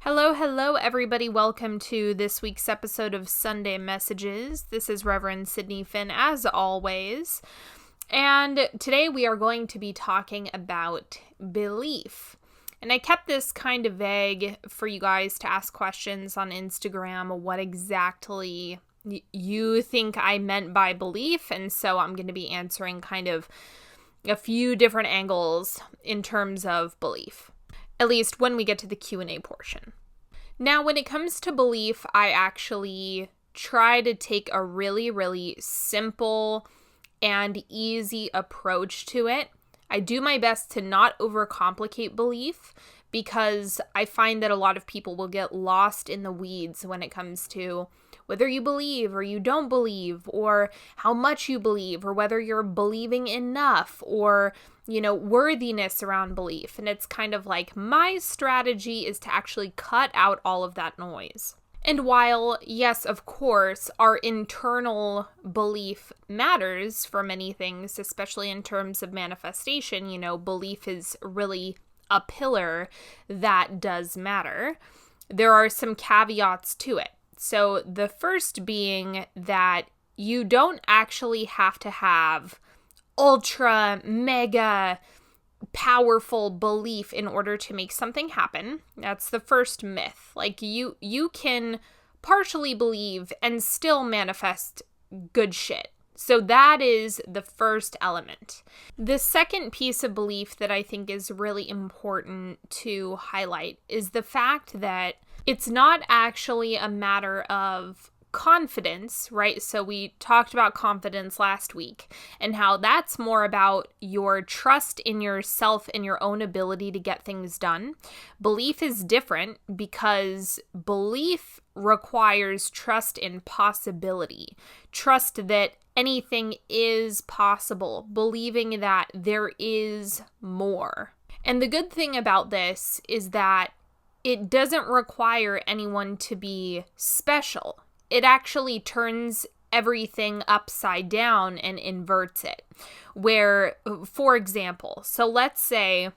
Hello, hello, everybody. Welcome to this week's episode of Sunday Messages. This is Reverend Sydney Finn, as always. And today we are going to be talking about belief. And I kept this kind of vague for you guys to ask questions on Instagram, what exactly you think I meant by belief. And so I'm going to be answering kind of a few different angles in terms of belief. At least when we get to the Q&A portion. Now, when it comes to belief, I actually try to take a really simple and easy approach to it. I do my best to not overcomplicate belief because I find that a lot of people will get lost in the weeds when it comes to whether you believe or you don't believe, or how much you believe, or whether you're believing enough, or worthiness around belief. And it's kind of like my strategy is to actually cut out all of that noise. And while, yes, of course, our internal belief matters for many things, especially in terms of manifestation, belief is really a pillar that does matter. There are some caveats to it. So the first being that you don't actually have to have ultra, mega, powerful belief in order to make something happen. That's the first myth. Like you can partially believe and still manifest good shit. So that is the first element. The second piece of belief that I think is really important to highlight is the fact that it's not actually a matter of confidence, right? So we talked about confidence last week and how that's more about your trust in yourself and your own ability to get things done. Belief is different because belief requires trust in possibility, trust that anything is possible, believing that there is more. And the good thing about this is that it doesn't require anyone to be special. It actually turns everything upside down and inverts it. Where, for example, so let's say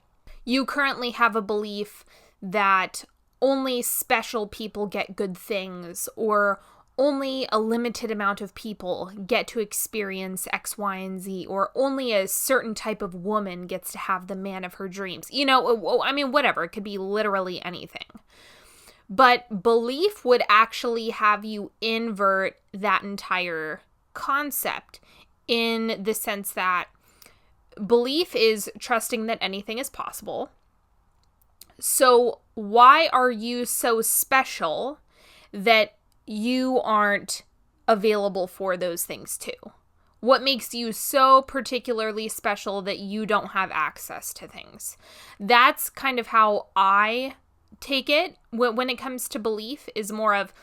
you currently have a belief that only special people get good things, or only a limited amount of people get to experience X, Y, and Z, or only a certain type of woman gets to have the man of her dreams. Whatever. It could be literally anything. But belief would actually have you invert that entire concept in the sense that belief is trusting that anything is possible. So why are you so special that you aren't available for those things too? What makes you so particularly special that you don't have access to things? That's kind of how I take it when it comes to belief, is more of,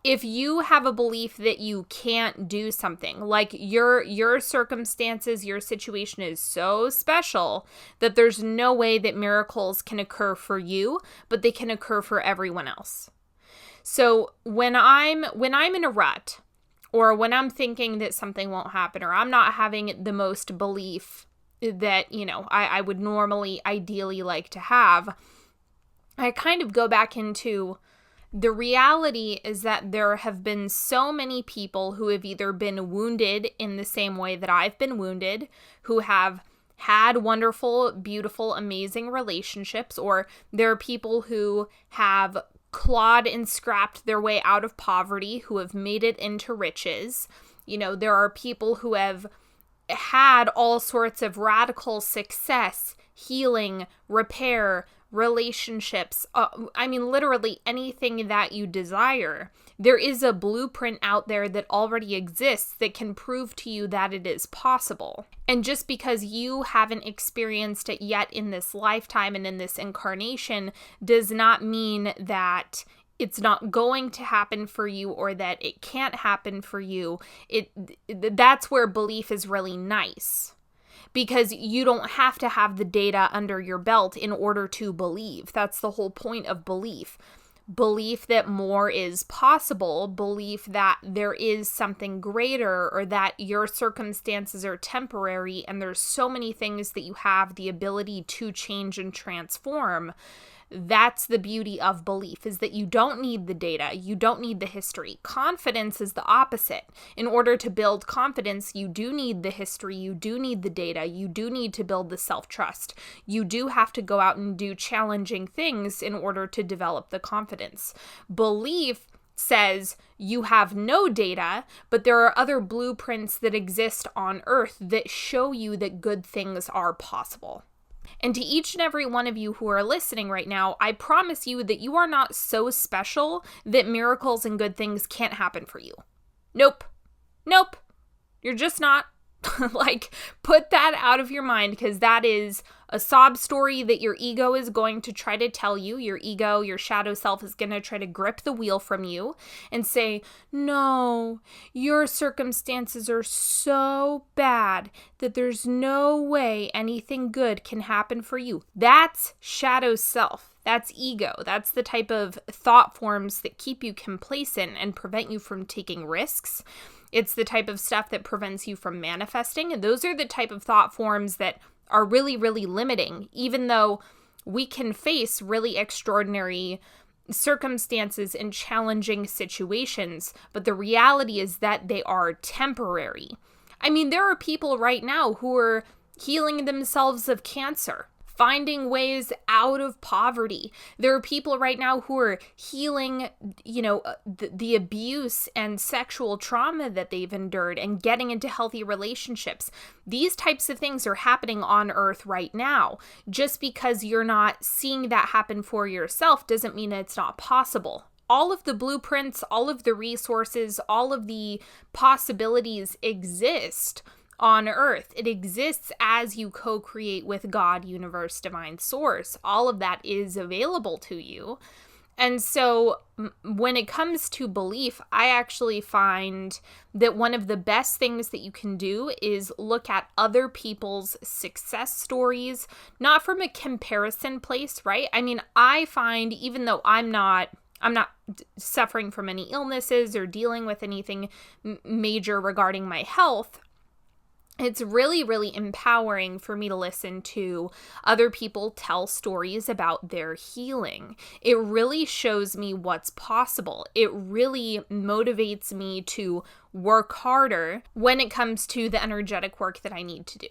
if you have a belief that you can't do something, like your circumstances, your situation is so special that there's no way that miracles can occur for you, but they can occur for everyone else. So when I'm in a rut, or when I'm thinking that something won't happen, or I'm not having the most belief that, I would normally ideally like to have, I kind of go back into the reality is that there have been so many people who have either been wounded in the same way that I've been wounded, who have had wonderful, beautiful, amazing relationships, or there are people who have clawed and scrapped their way out of poverty, who have made it into riches. There are people who have had all sorts of radical success, healing, repair, relationships, literally anything that you desire. There is a blueprint out there that already exists that can prove to you that it is possible. And just because you haven't experienced it yet in this lifetime and in this incarnation does not mean that it's not going to happen for you, or that it can't happen for you. That's where belief is really nice. Because you don't have to have the data under your belt in order to believe. That's the whole point of belief. Belief that more is possible, belief that there is something greater, or that your circumstances are temporary and there's so many things that you have the ability to change and transform, That's the beauty of belief, is that you don't need the data, you don't need the history. Confidence is the opposite. In order to build confidence, you do need the history, you do need the data, you do need to build the self-trust. You do have to go out and do challenging things in order to develop the confidence. Belief says you have no data, but there are other blueprints that exist on Earth that show you that good things are possible. And to each and every one of you who are listening right now, I promise you that you are not so special that miracles and good things can't happen for you. Nope. You're just not. Like, put that out of your mind, because that is a sob story that your ego is going to try to tell you. Your ego, your shadow self, is going to try to grip the wheel from you and say, no, your circumstances are so bad that there's no way anything good can happen for you. That's shadow self. That's ego. That's the type of thought forms that keep you complacent and prevent you from taking risks. It's the type of stuff that prevents you from manifesting. And those are the type of thought forms that are really, really limiting, even though we can face really extraordinary circumstances and challenging situations. But the reality is that they are temporary. I mean, there are people right now who are healing themselves of cancer, finding ways out of poverty. There are people right now who are healing, the abuse and sexual trauma that they've endured and getting into healthy relationships. These types of things are happening on Earth right now. Just because you're not seeing that happen for yourself doesn't mean it's not possible. All of the blueprints, all of the resources, all of the possibilities exist on Earth. It exists as you co-create with God, universe, divine source. All of that is available to you. And so when it comes to belief, I actually find that one of the best things that you can do is look at other people's success stories, not from a comparison place, right? I mean, I find, even though I'm not suffering from any illnesses or dealing with anything major regarding my health, it's really, really empowering for me to listen to other people tell stories about their healing. It really shows me what's possible. It really motivates me to work harder when it comes to the energetic work that I need to do.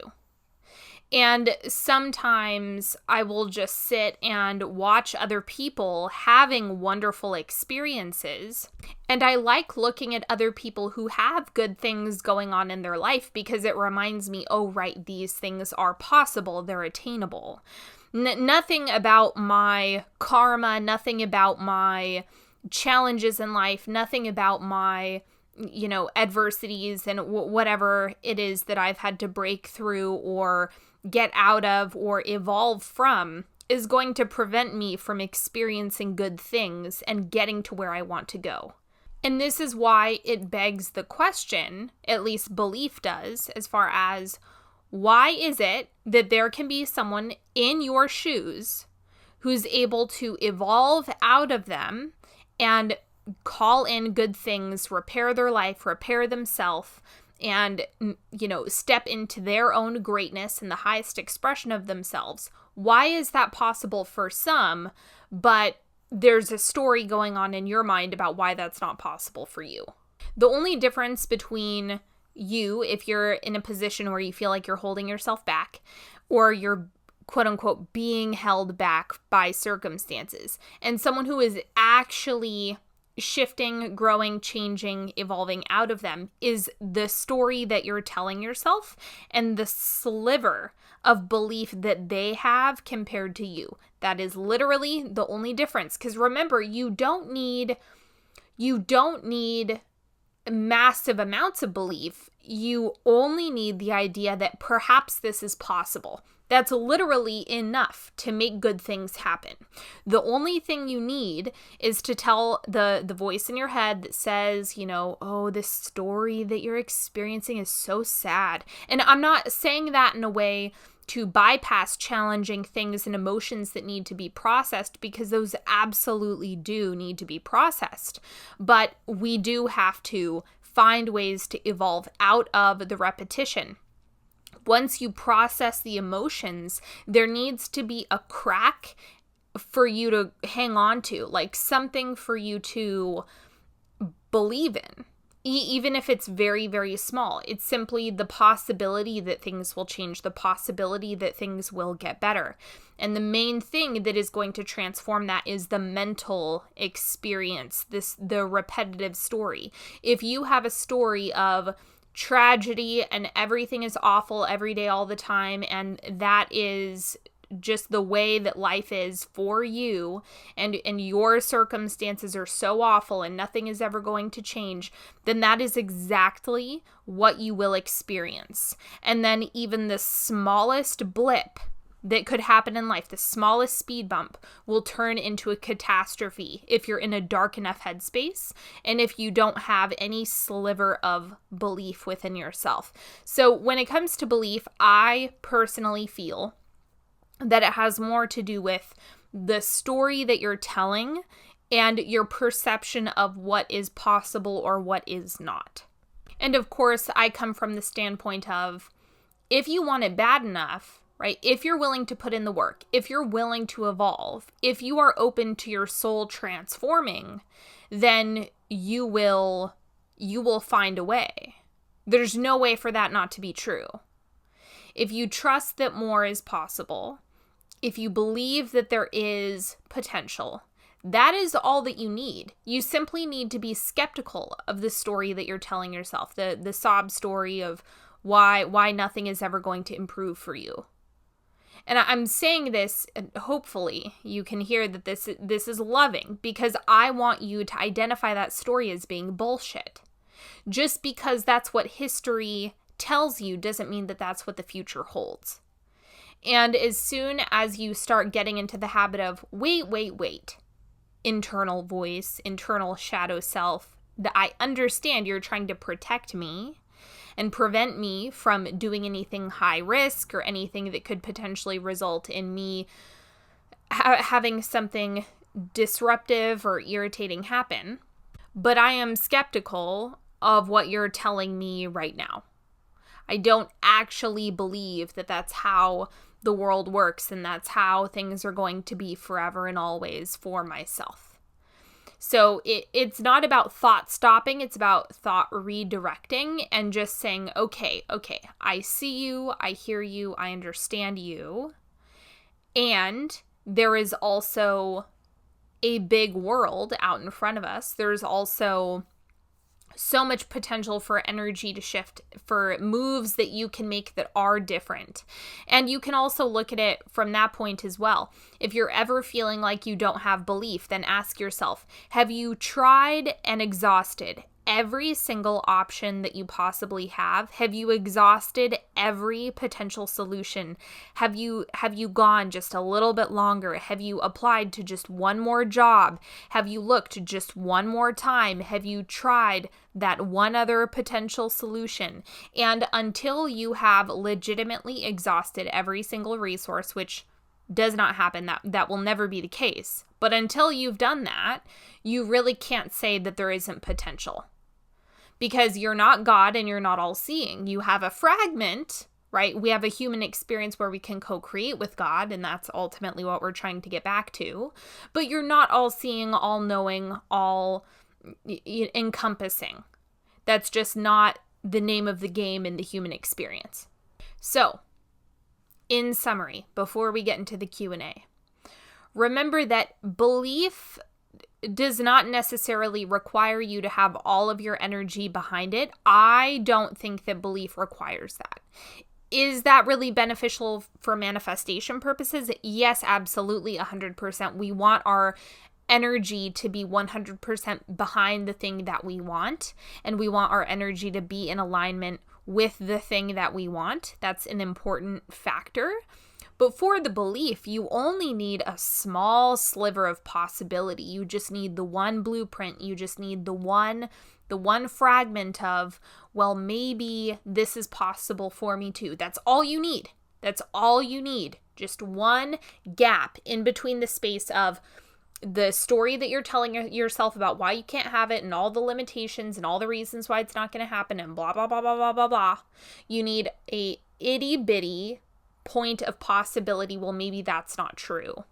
And sometimes I will just sit and watch other people having wonderful experiences. And I like looking at other people who have good things going on in their life, because it reminds me, oh, right, these things are possible. They're attainable. Nothing about my karma, nothing about my challenges in life, nothing about my adversities and whatever it is that I've had to break through or get out of or evolve from is going to prevent me from experiencing good things and getting to where I want to go. And this is why it begs the question, at least belief does, as far as why is it that there can be someone in your shoes who's able to evolve out of them and call in good things, repair their life, repair themselves, and, step into their own greatness and the highest expression of themselves. Why is that possible for some, but there's a story going on in your mind about why that's not possible for you? The only difference between you, if you're in a position where you feel like you're holding yourself back, or you're quote unquote being held back by circumstances, and someone who is actually shifting, growing, changing, evolving out of them, is the story that you're telling yourself and the sliver of belief that they have compared to you. That is literally the only difference. Because remember, you don't need massive amounts of belief. You only need the idea that perhaps this is possible. That's literally enough to make good things happen. The only thing you need is to tell the voice in your head that says, oh, this story that you're experiencing is so sad. And I'm not saying that in a way to bypass challenging things and emotions that need to be processed, because those absolutely do need to be processed. But we do have to find ways to evolve out of the repetition. Once you process the emotions, there needs to be a crack for you to hang on to, like something for you to believe in. Even if it's very, very small, it's simply the possibility that things will change, the possibility that things will get better. And the main thing that is going to transform that is the mental experience, the repetitive story. If you have a story of tragedy and everything is awful every day, all the time, and that is just the way that life is for you, and your circumstances are so awful and nothing is ever going to change, then that is exactly what you will experience. And then even the smallest blip that could happen in life, the smallest speed bump, will turn into a catastrophe if you're in a dark enough headspace and if you don't have any sliver of belief within yourself. So when it comes to belief, I personally feel that it has more to do with the story that you're telling and your perception of what is possible or what is not. And of course, I come from the standpoint of, if you want it bad enough, right? If you're willing to put in the work, if you're willing to evolve, if you are open to your soul transforming, then you will find a way. There's no way for that not to be true. If you trust that more is possible, if you believe that there is potential, that is all that you need. You simply need to be skeptical of the story that you're telling yourself, the sob story of why nothing is ever going to improve for you. And I'm saying this, and hopefully you can hear that this is loving, because I want you to identify that story as being bullshit. Just because that's what history tells you doesn't mean that that's what the future holds. And as soon as you start getting into the habit of, wait, internal voice, internal shadow self, that I understand you're trying to protect me and prevent me from doing anything high risk or anything that could potentially result in me having something disruptive or irritating happen. But I am skeptical of what you're telling me right now. I don't actually believe that that's how the world works and that's how things are going to be forever and always for myself. So it's not about thought stopping, it's about thought redirecting and just saying, okay, I see you, I hear you, I understand you. And there is also a big world out in front of us. There's also so much potential for energy to shift, for moves that you can make that are different. And you can also look at it from that point as well. If you're ever feeling like you don't have belief, then ask yourself, have you tried and exhausted every single option that you possibly have? Have you exhausted every potential solution? Have you gone just a little bit longer? Have you applied to just one more job? Have you looked just one more time? Have you tried that one other potential solution? And until you have legitimately exhausted every single resource, which does not happen, that will never be the case. But until you've done that, you really can't say that there isn't potential. Because you're not God and you're not all-seeing. You have a fragment, right? We have a human experience where we can co-create with God, and that's ultimately what we're trying to get back to. But you're not all-seeing, all-knowing, all-encompassing. That's just not the name of the game in the human experience. So, in summary, before we get into the Q&A, remember that belief does not necessarily require you to have all of your energy behind it. I don't think that belief requires that. Is that really beneficial for manifestation purposes? Yes, absolutely, 100%. We want our energy to be 100% behind the thing that we want, and we want our energy to be in alignment with the thing that we want. That's an important factor. But for the belief, you only need a small sliver of possibility. You just need the one blueprint. You just need the one fragment of, well, maybe this is possible for me too. That's all you need. That's all you need. Just one gap in between the space of the story that you're telling yourself about why you can't have it and all the limitations and all the reasons why it's not going to happen and blah, blah, blah, blah, blah, blah, blah. You need a itty bitty point of possibility. Well, maybe that's not true.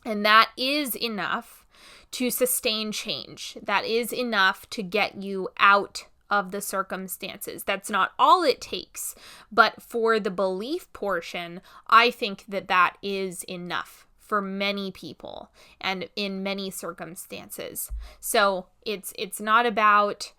And that is enough to sustain change. That is enough to get you out of the circumstances. That's not all it takes, but for the belief portion, I think that that is enough for many people and in many circumstances. So it's not about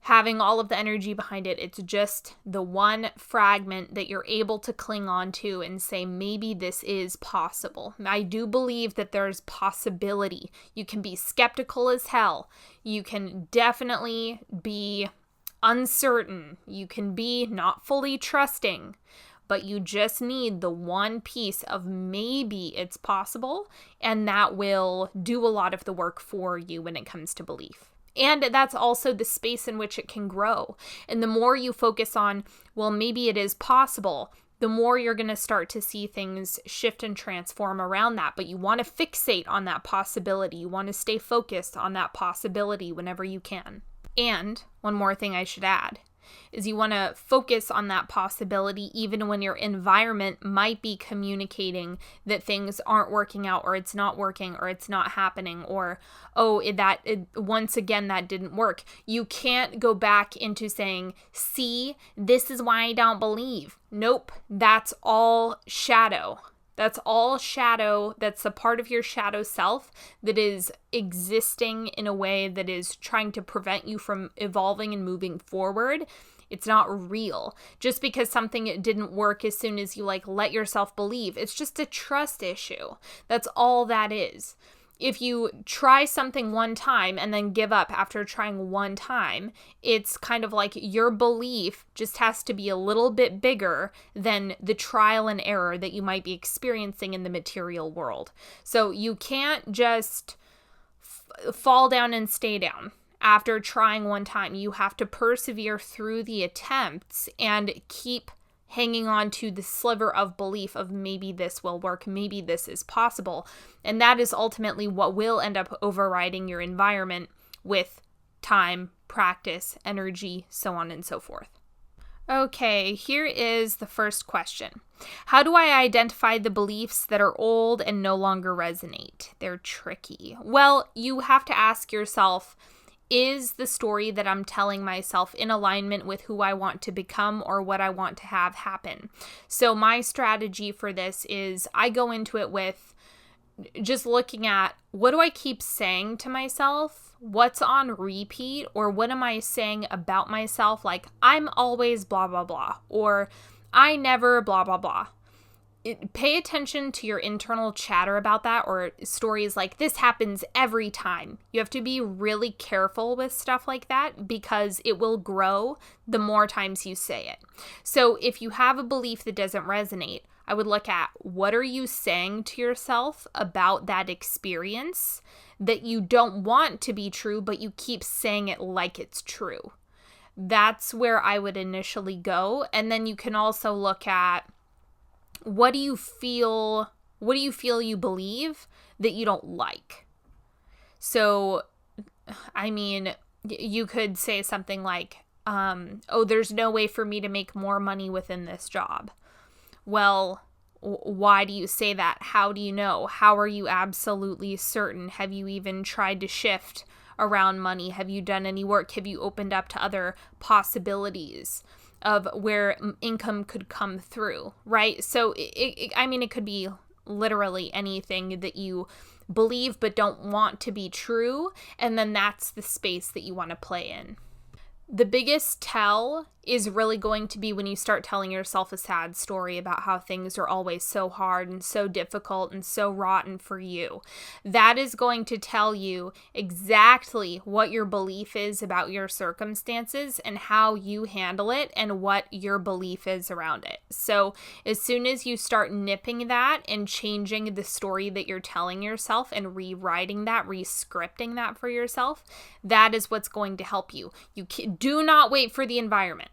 having all of the energy behind it. It's just the one fragment that you're able to cling on to and say, maybe this is possible. I do believe that there's possibility. You can be skeptical as hell. You can definitely be uncertain. You can be not fully trusting, but you just need the one piece of maybe it's possible, and that will do a lot of the work for you when it comes to belief. And that's also the space in which it can grow. And the more you focus on, well, maybe it is possible, the more you're going to start to see things shift and transform around that. But you want to fixate on that possibility. You want to stay focused on that possibility whenever you can. And one more thing I should add is you want to focus on that possibility even when your environment might be communicating that things aren't working out, or it's not working, or it's not happening, or once again that didn't work. You can't go back into saying, see, this is why I don't believe. Nope, that's all shadow. That's all shadow. That's a part of your shadow self that is existing in a way that is trying to prevent you from evolving and moving forward. It's not real. Just because something didn't work as soon as you let yourself believe, it's just a trust issue. That's all that is. If you try something one time and then give up after trying one time, it's kind of like your belief just has to be a little bit bigger than the trial and error that you might be experiencing in the material world. So you can't just fall down and stay down after trying one time. You have to persevere through the attempts and keep hanging on to the sliver of belief of maybe this will work, maybe this is possible. And that is ultimately what will end up overriding your environment with time, practice, energy, so on and so forth. Okay, here is the first question. How do I identify the beliefs that are old and no longer resonate? They're tricky. Well, you have to ask yourself, is the story that I'm telling myself in alignment with who I want to become or what I want to have happen? So my strategy for this is I go into it with just looking at, what do I keep saying to myself? What's on repeat? Or what am I saying about myself? Like, I'm always blah, blah, blah. Or I never blah, blah, blah. Pay attention to your internal chatter about that, or stories like, this happens every time. You have to be really careful with stuff like that because it will grow the more times you say it. So if you have a belief that doesn't resonate, I would look at, what are you saying to yourself about that experience that you don't want to be true, but you keep saying it like it's true? That's where I would initially go. And then you can also look at, what do you feel you believe that you don't like? So, I mean, you could say something like, there's no way for me to make more money within this job. Well, why do you say that? How do you know? How are you absolutely certain? Have you even tried to shift around money? Have you done any work? Have you opened up to other possibilities of where income could come through, right? So, it could be literally anything that you believe but don't want to be true, and then that's the space that you want to play in. The biggest tell is really going to be when you start telling yourself a sad story about how things are always so hard and so difficult and so rotten for you. That is going to tell you exactly what your belief is about your circumstances and how you handle it and what your belief is around it. So as soon as you start nipping that and changing the story that you're telling yourself and rewriting that, re-scripting that for yourself, that is what's going to help you. Do not wait for the environment.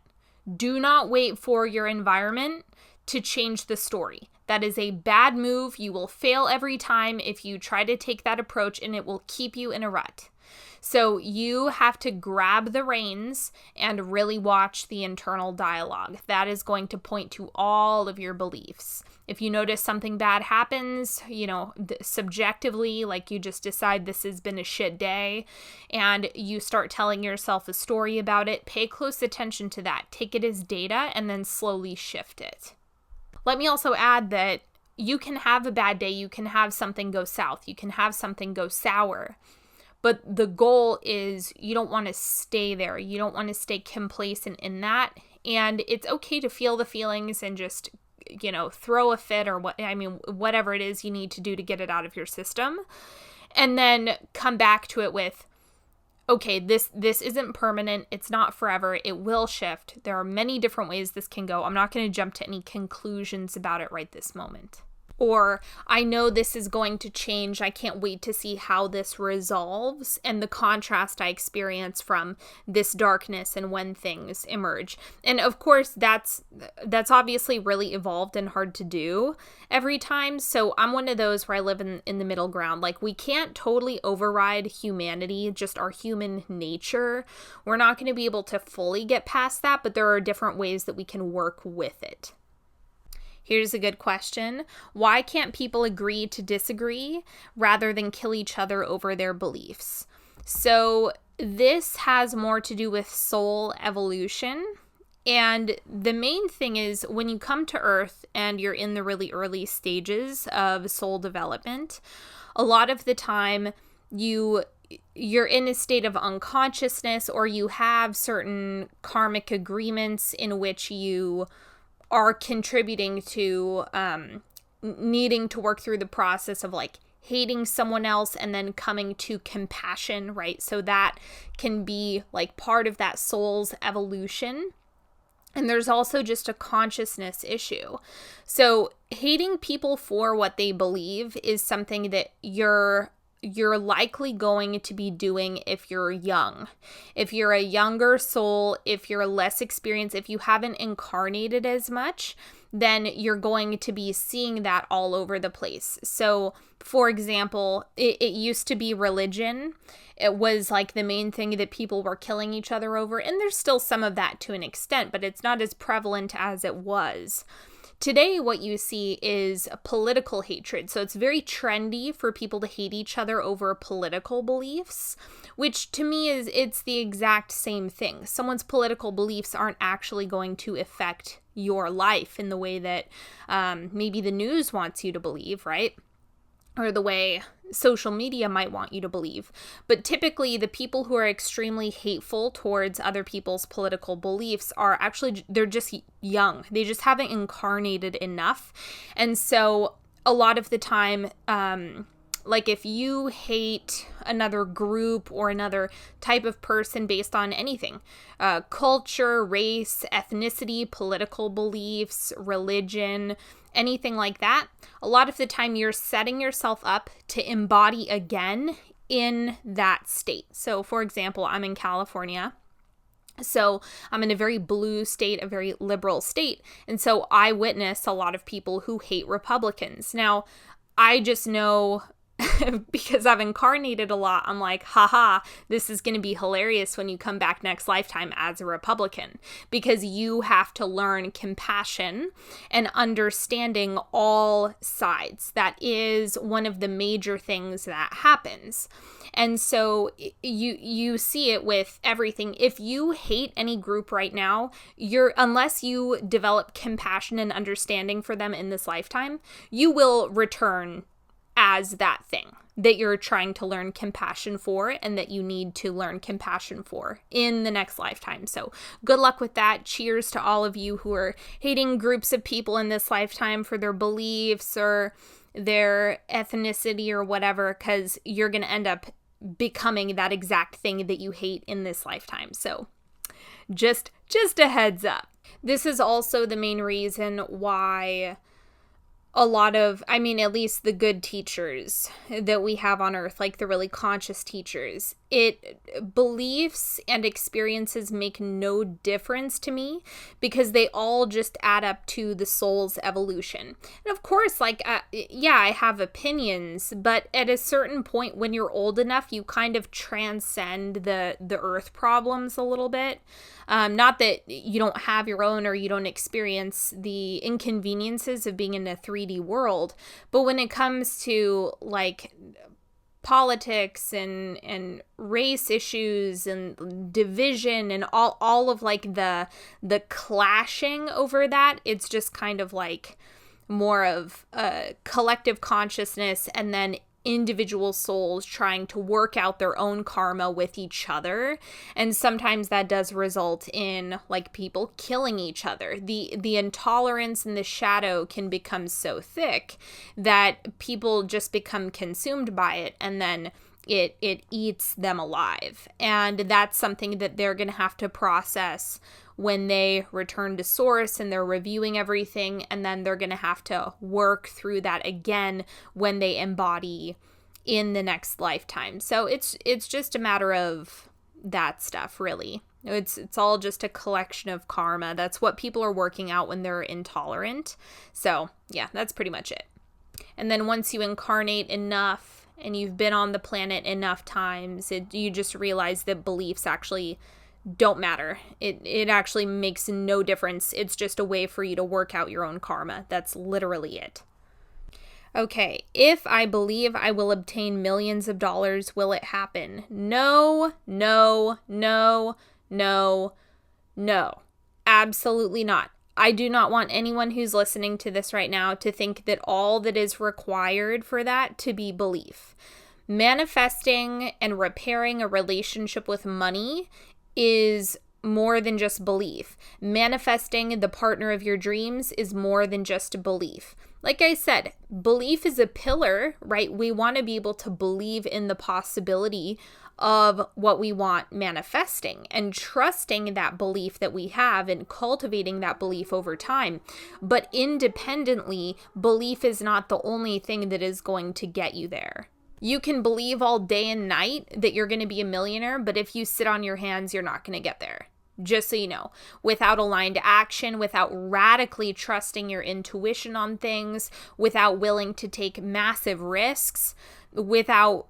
Do not wait for your environment to change the story. That is a bad move. You will fail every time if you try to take that approach, and it will keep you in a rut. So you have to grab the reins and really watch the internal dialogue. That is going to point to all of your beliefs. If you notice something bad happens, subjectively, like you just decide this has been a shit day, and you start telling yourself a story about it, pay close attention to that. Take it as data and then slowly shift it. Let me also add that you can have a bad day. You can have something go south. You can have something go sour. But the goal is you don't want to stay there. You don't want to stay complacent in that. And it's okay to feel the feelings and just, throw a fit or whatever it is you need to do to get it out of your system. And then come back to it with, okay, this isn't permanent. It's not forever. It will shift. There are many different ways this can go. I'm not going to jump to any conclusions about it right this moment. Or, I know this is going to change. I can't wait to see how this resolves, and the contrast I experience from this darkness and when things emerge. And of course, that's obviously really evolved and hard to do every time. So I'm one of those where I live in the middle ground. Like, we can't totally override humanity, just our human nature. We're not going to be able to fully get past that, but there are different ways that we can work with it. Here's a good question. Why can't people agree to disagree rather than kill each other over their beliefs? So this has more to do with soul evolution. And the main thing is when you come to Earth and you're in the really early stages of soul development, a lot of the time you're in a state of unconsciousness, or you have certain karmic agreements in which you are contributing to needing to work through the process of like hating someone else and then coming to compassion, right? So that can be like part of that soul's evolution. And there's also just a consciousness issue. So hating people for what they believe is something that you're likely going to be doing if you're young. If you're a younger soul, if you're less experienced, if you haven't incarnated as much, then you're going to be seeing that all over the place. So, for example, it used to be religion. It was like the main thing that people were killing each other over, and there's still some of that to an extent, but it's not as prevalent as it was. Today, what you see is political hatred. So it's very trendy for people to hate each other over political beliefs, which to me it's the exact same thing. Someone's political beliefs aren't actually going to affect your life in the way that maybe the news wants you to believe, right? Or the way social media might want you to believe. But typically the people who are extremely hateful towards other people's political beliefs are actually, they're just young. They just haven't incarnated enough. And so a lot of the time, like if you hate another group or another type of person based on anything, culture, race, ethnicity, political beliefs, religion, anything like that, a lot of the time you're setting yourself up to embody again in that state. So for example, I'm in California. So I'm in a very blue state, a very liberal state. And so I witness a lot of people who hate Republicans. Now, I just know because I've incarnated a lot, I'm like, haha, this is going to be hilarious when you come back next lifetime as a Republican, because you have to learn compassion and understanding all sides. That is one of the major things that happens. And so you see it with everything. If you hate any group right now, unless you develop compassion and understanding for them in this lifetime, you will return as that thing that you're trying to learn compassion for and that you need to learn compassion for in the next lifetime. So good luck with that. Cheers to all of you who are hating groups of people in this lifetime for their beliefs or their ethnicity or whatever, because you're going to end up becoming that exact thing that you hate in this lifetime. So just a heads up. This is also the main reason why a lot of, I mean, at least the good teachers that we have on earth, like the really conscious teachers, beliefs and experiences make no difference to me because they all just add up to the soul's evolution. And of course, like, yeah, I have opinions, but at a certain point when you're old enough, you kind of transcend the earth problems a little bit. Not that you don't have your own or you don't experience the inconveniences of being in a 3D world, but when it comes to like politics and race issues and division and all of like the clashing over that, it's just kind of like more of a collective consciousness and then individual souls trying to work out their own karma with each other. And sometimes that does result in like people killing each other. The intolerance and the shadow can become so thick that people just become consumed by it, and then it eats them alive. And that's something that they're going to have to process when they return to source and they're reviewing everything, and then they're going to have to work through that again when they embody in the next lifetime. So it's just a matter of that stuff, really. It's all just a collection of karma. That's what people are working out when they're intolerant. So yeah, that's pretty much it. And then once you incarnate enough and you've been on the planet enough times, you just realize that beliefs actually don't matter. It actually makes no difference. It's just a way for you to work out your own karma. That's literally it. Okay, if I believe I will obtain millions of dollars, will it happen? No, no, no, no, no. Absolutely not. I do not want anyone who's listening to this right now to think that all that is required for that to be belief. Manifesting and repairing a relationship with money is more than just belief. Manifesting the partner of your dreams is more than just a belief. Like I said, belief is a pillar, right? We want to be able to believe in the possibility of what we want manifesting and trusting that belief that we have and cultivating that belief over time. But independently, belief is not the only thing that is going to get you there. You can believe all day and night that you're going to be a millionaire, but if you sit on your hands, you're not going to get there. Just so you know, without aligned action, without radically trusting your intuition on things, without willing to take massive risks, without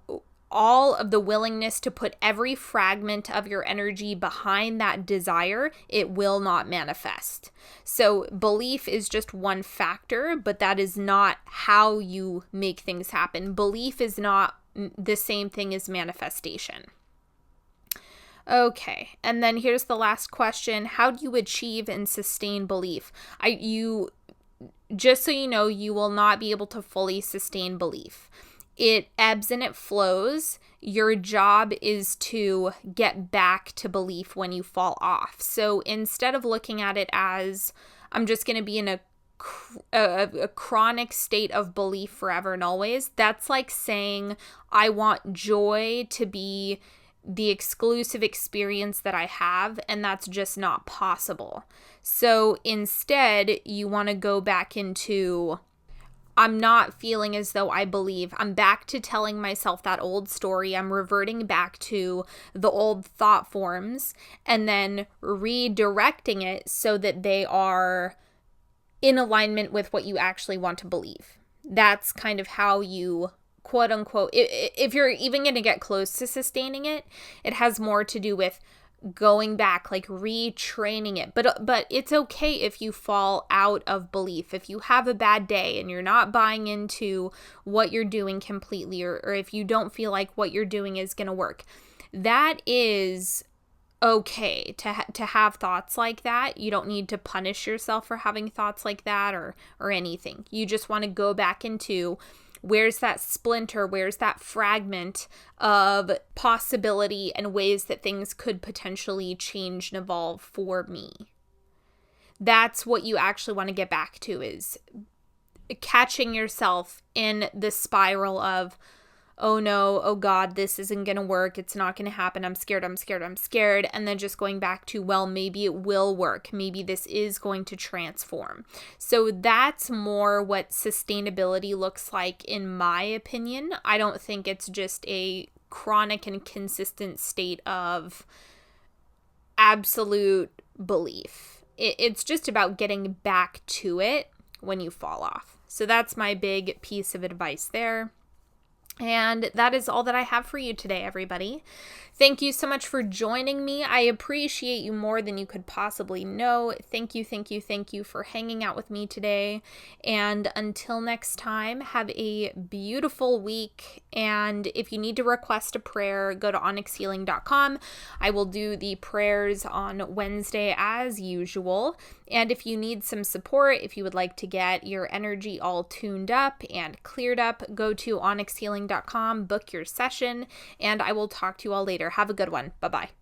all of the willingness to put every fragment of your energy behind that desire, it will not manifest. So belief is just one factor, but that is not how you make things happen. Belief is not the same thing as manifestation. Okay, and then here's the last question. How do you achieve and sustain belief? Just so you know, you will not be able to fully sustain belief. It ebbs and it flows. Your job is to get back to belief when you fall off. So instead of looking at it as, I'm just going to be in a chronic state of belief forever and always, that's like saying, I want joy to be the exclusive experience that I have, and that's just not possible. So instead, you want to go back into, I'm not feeling as though I believe. I'm back to telling myself that old story. I'm reverting back to the old thought forms and then redirecting it so that they are in alignment with what you actually want to believe. That's kind of how you, quote unquote, if you're even going to get close to sustaining it, it has more to do with going back, like retraining it. But it's okay if you fall out of belief. If you have a bad day and you're not buying into what you're doing completely, or if you don't feel like what you're doing is going to work, that is okay to have thoughts like that. You don't need to punish yourself for having thoughts like that or anything. You just want to go back into, where's that splinter? Where's that fragment of possibility and ways that things could potentially change and evolve for me? That's what you actually want to get back to, is catching yourself in the spiral of, oh no, oh God, this isn't going to work. It's not going to happen. I'm scared. And then just going back to, well, maybe it will work. Maybe this is going to transform. So that's more what sustainability looks like in my opinion. I don't think it's just a chronic and consistent state of absolute belief. It's just about getting back to it when you fall off. So that's my big piece of advice there. And that is all that I have for you today, everybody. Thank you so much for joining me. I appreciate you more than you could possibly know. Thank you for hanging out with me today. And until next time, have a beautiful week. And if you need to request a prayer, go to onyxhealing.com. I will do the prayers on Wednesday as usual. And if you need some support, if you would like to get your energy all tuned up and cleared up, go to onyxhealing.com, book your session, and I will talk to you all later. Have a good one. Bye-bye.